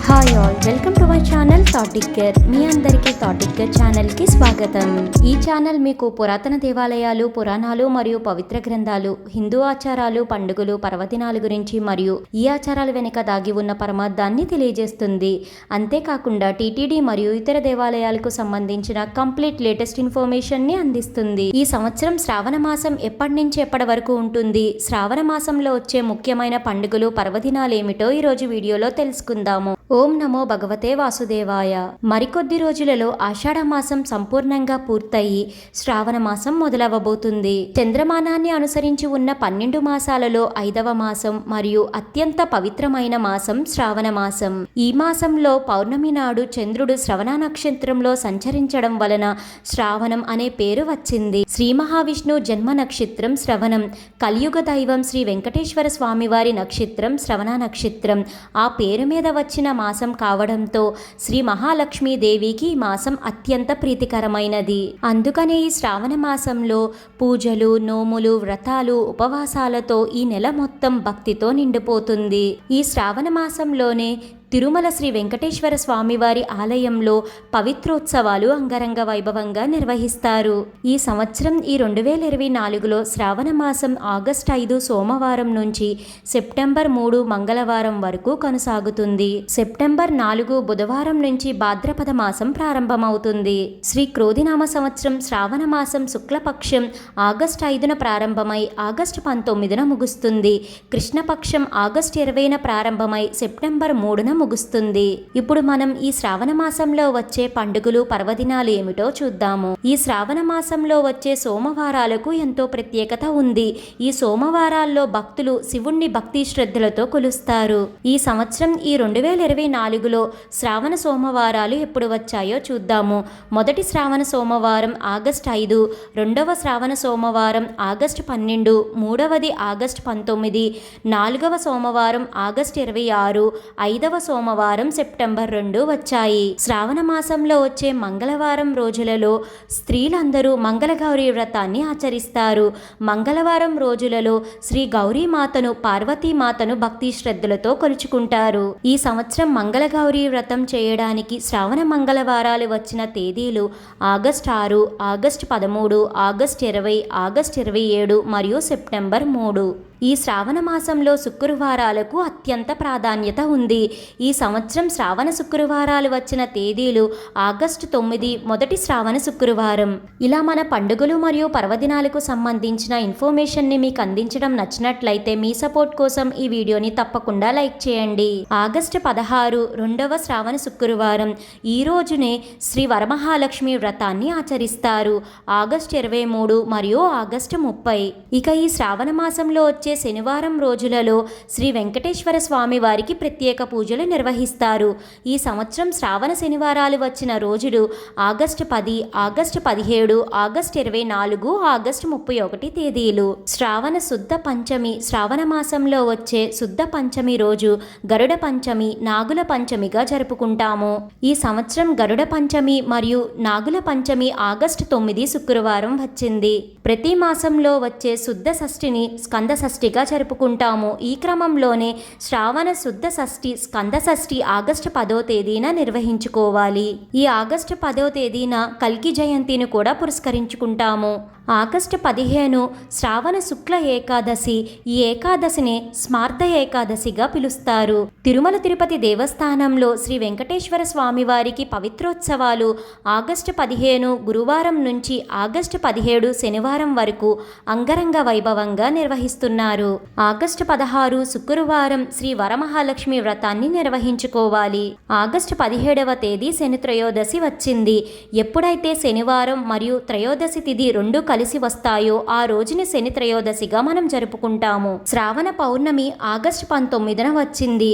Hi all, welcome to my channel Thatikkar. మీ అందరికీ థాటిక్కర్ ఛానల్కి స్వాగతం. ఈ ఛానల్ మీకు పురాతన దేవాలయాలు, పురాణాలు మరియు పవిత్ర గ్రంథాలు, హిందూ ఆచారాలు, పండుగలు, పర్వదినాల గురించి మరియు ఈ ఆచారాల వెనుక దాగి ఉన్న పరమార్థాన్ని తెలియజేస్తుంది. అంతేకాకుండా టీటీడీ మరియు ఇతర దేవాలయాలకు సంబంధించిన కంప్లీట్ లేటెస్ట్ ఇన్ఫర్మేషన్ని అందిస్తుంది. ఈ సంవత్సరం శ్రావణ మాసం ఎప్పటి నుంచి ఎప్పటి వరకు ఉంటుంది, శ్రావణ మాసంలో వచ్చే ముఖ్యమైన పండుగలు, పర్వదినాలు ఏమిటో ఈరోజు వీడియోలో తెలుసుకుందాము. ఓం నమో భగవతే వాసుదేవాయ. మరికొద్ది రోజులలో ఆషాఢ మాసం సంపూర్ణంగా పూర్తయి శ్రావణ మాసం మొదలవబోతుంది. చంద్రమానాన్ని అనుసరించి ఉన్న 12 మాసాలలో 5వ మాసం మరియు అత్యంత పవిత్రమైన మాసం శ్రావణ మాసం. ఈ మాసంలో పౌర్ణమి నాడు చంద్రుడు శ్రవణ నక్షత్రంలో సంచరించడం వలన శ్రావణం అనే పేరు వచ్చింది. శ్రీ మహావిష్ణు జన్మ నక్షత్రం శ్రవణం. కలియుగ దైవం శ్రీ వెంకటేశ్వర స్వామివారి నక్షత్రం శ్రవణ నక్షత్రం. ఆ పేరు మీద వచ్చిన మాసం కావడంతో శ్రీ మహాలక్ష్మీదేవికి ఈ మాసం అత్యంత ప్రీతికరమైనది. అందుకనే ఈ శ్రావణ మాసంలో పూజలు, నోములు, వ్రతాలు, ఉపవాసాలతో ఈ నెల మొత్తం భక్తితో నిండిపోతుంది. ఈ శ్రావణ మాసంలోనే తిరుమల శ్రీ వెంకటేశ్వర స్వామివారి ఆలయంలో పవిత్రోత్సవాలు అంగరంగ వైభవంగా నిర్వహిస్తారు. ఈ సంవత్సరం ఈ 2024లో శ్రావణ మాసం ఆగస్టు 5 సోమవారం నుంచి సెప్టెంబర్ 3 మంగళవారం వరకు కొనసాగుతుంది. సెప్టెంబర్ 4 బుధవారం నుంచి భాద్రపద మాసం ప్రారంభమవుతుంది. శ్రీ క్రోధినామ సంవత్సరం శ్రావణ మాసం శుక్లపక్షం ఆగస్టు 5న ప్రారంభమై ఆగస్టు 19న ముగుస్తుంది. కృష్ణపక్షం ఆగస్టు 20న ప్రారంభమై సెప్టెంబర్ 3న ముగుస్తుంది. ఇప్పుడు మనం ఈ శ్రావణ మాసంలో వచ్చే పండుగలు, పర్వదినాలు ఏమిటో చూద్దాము. ఈ శ్రావణ మాసంలో వచ్చే సోమవారాలకు ఎంతో ప్రత్యేకత ఉంది. ఈ సోమవారాల్లో భక్తులు శివుణ్ణి భక్తి శ్రద్ధలతో కొలుస్తారు. ఈ సంవత్సరం ఈ 2024లో శ్రావణ సోమవారాలు ఎప్పుడు వచ్చాయో చూద్దాము. మొదటి శ్రావణ సోమవారం ఆగస్టు 5, రెండవ శ్రావణ సోమవారం ఆగస్టు 12, మూడవది ఆగస్టు 19, 4వ సోమవారం ఆగస్టు 26, 5వ సోమవారం సెప్టెంబర్ 2 వచ్చాయి. శ్రావణ మాసంలో వచ్చే మంగళవారం రోజులలో స్త్రీలందరూ మంగళగౌరీ వ్రతాన్ని ఆచరిస్తారు. మంగళవారం రోజులలో శ్రీ గౌరీమాతను, పార్వతీమాతను భక్తి శ్రద్ధలతో కొలుచుకుంటారు. ఈ సంవత్సరం మంగళగౌరీ వ్రతం చేయడానికి శ్రావణ మంగళవారాలు వచ్చిన తేదీలు ఆగస్టు 6, ఆగస్టు 13, ఆగస్టు 20, ఆగస్టు 27 మరియు సెప్టెంబర్ 3. ఈ శ్రావణ మాసంలో శుక్రవారాలకు అత్యంత ప్రాధాన్యత ఉంది. ఈ సంవత్సరం శ్రావణ శుక్రవారాలు వచ్చిన తేదీలు ఆగస్టు 9 మొదటి శ్రావణ శుక్రవారం. ఇలా మన పండుగలు మరియు పర్వదినాలకు సంబంధించిన ఇన్ఫర్మేషన్ని మీకు అందించడం నచ్చినట్లయితే మీ సపోర్ట్ కోసం ఈ వీడియోని తప్పకుండా లైక్ చేయండి. ఆగస్టు 16 రెండవ శ్రావణ శుక్రవారం. ఈ రోజునే శ్రీ వరమహాలక్ష్మి వ్రతాన్ని ఆచరిస్తారు. ఆగస్టు 23 మరియు ఆగస్టు 30. ఇక ఈ శ్రావణ మాసంలో వచ్చే శనివారం రోజులలో శ్రీ వెంకటేశ్వర స్వామి వారికి ప్రత్యేక పూజలు నిర్వహిస్తారు. ఈ సంవత్సరం శ్రావణ శనివారాలు వచ్చిన రోజులు ఆగస్టు 10, ఆగస్టు 17, ఆగస్టు 24, ఆగస్టు 31 తేదీలు. శ్రావణ శుద్ధ పంచమి. శ్రావణ మాసంలో వచ్చే శుద్ధ పంచమి రోజు గరుడ పంచమి, నాగుల పంచమిగా జరుపుకుంటాము. ఈ సంవత్సరం గరుడ పంచమి మరియు నాగుల పంచమి ఆగస్టు 9 శుక్రవారం వచ్చింది. ప్రతి మాసంలో వచ్చే శుద్ధ షష్ఠిని స్కంద షష్ఠిగా జరుపుకుంటాము. ఈ క్రమంలోనే శ్రావణ శుద్ధ షష్ఠి, స్కంద షష్ఠి ఆగస్టు 10వ తేదీన నిర్వహించుకోవాలి. ఈ ఆగస్టు 10వ తేదీన కల్కి జయంతిని కూడా పురస్కరించుకుంటాము. ఆగస్టు 15 శ్రావణ శుక్ల ఏకాదశి. ఈ ఏకాదశిని స్మార్త ఏకాదశిగా పిలుస్తారు. తిరుమల తిరుపతి దేవస్థానంలో శ్రీ వెంకటేశ్వర స్వామివారికి పవిత్రోత్సవాలు ఆగస్టు 15 గురువారం నుంచి ఆగస్టు 17 శనివారం వరకు అంగరంగ వైభవంగా నిర్వహిస్తున్నారు. ఆగస్టు 16 శుక్రవారం శ్రీ వరమహాలక్ష్మి వ్రతాన్ని నిర్వహించుకోవాలి. ఆగస్టు 17వ తేదీ శని త్రయోదశి వచ్చింది. ఎప్పుడైతే శనివారం మరియు త్రయోదశి తిథి రెండు కలిసి వస్తాయో ఆ రోజుని శని త్రయోదశిగా మనం జరుపుకుంటాము. శ్రావణ పౌర్ణమి ఆగస్టు 19న వచ్చింది.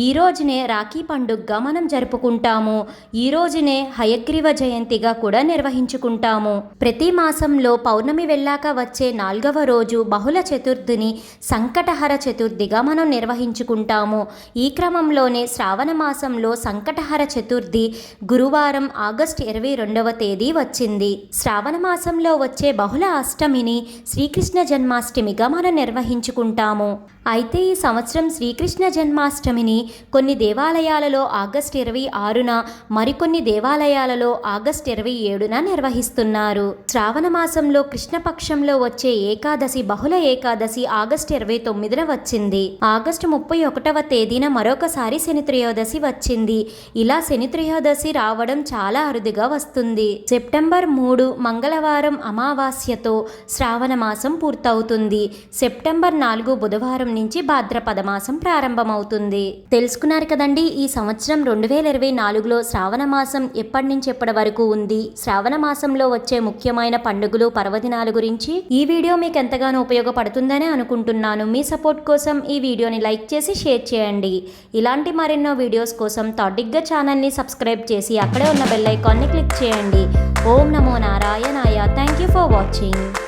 ఈ రోజునే రాఖీ పండుగగా మనం జరుపుకుంటాము. ఈ రోజునే హయగ్రీవ జయంతిగా కూడా నిర్వహించుకుంటాము. ప్రతి మాసంలో పౌర్ణమి వెళ్ళాక వచ్చే 4వ రోజు బహుళ చతుర్థిని సంకటహర చతుర్థిగా మనం నిర్వహించుకుంటాము. ఈ క్రమంలోనే శ్రావణ మాసంలో సంకటహర చతుర్థి గురువారం ఆగస్టు 22వ తేదీ వచ్చింది. శ్రావణ మాసంలో వచ్చే బహుళ అష్టమిని శ్రీకృష్ణ జన్మాష్టమిగా మనం నిర్వహించుకుంటాము. అయితే ఈ సంవత్సరం శ్రీకృష్ణ జన్మాష్టమిని కొన్ని దేవాలయాలలో ఆగస్టు 26న, మరికొన్ని దేవాలయాలలో ఆగస్టు 27న నిర్వహిస్తున్నారు. శ్రావణ మాసంలో కృష్ణపక్షంలో వచ్చే ఏకాదశి బహుళ ఏకాదశి ఆగస్టు 29న వచ్చింది. ఆగస్టు 31వ తేదీన మరొకసారి శని త్రయోదశి వచ్చింది. ఇలా శని త్రయోదశి రావడం చాలా అరుదుగా వస్తుంది. సెప్టెంబర్ 3 మంగళవారం అమావాస్యతో శ్రావణ మాసం పూర్తవుతుంది. సెప్టెంబర్ 4 బుధవారం నుంచి భాద్రపద మాసం ప్రారంభమవుతుంది. తెలుసుకున్నారు కదండి, ఈ సంవత్సరం 2024లో శ్రావణ మాసం ఎప్పటి నుంచి ఎప్పటి వరకు ఉంది, శ్రావణ మాసంలో వచ్చే ముఖ్యమైన పండుగలు పర్వదినాల గురించి. ఈ వీడియో మీకు ఎంతగానో ఉపయోగపడుతుందని అనుకుంటున్నాను. మీ సపోర్ట్ కోసం ఈ వీడియోని లైక్ చేసి షేర్ చేయండి. ఇలాంటి మరెన్నో వీడియోస్ కోసం థాట్ డిగ్గర్ ఛానల్ని సబ్స్క్రైబ్ చేసి అక్కడే ఉన్న బెల్ ఐకాన్ని క్లిక్ చేయండి. ఓం నమో నారాయణాయ. Thank you for watching.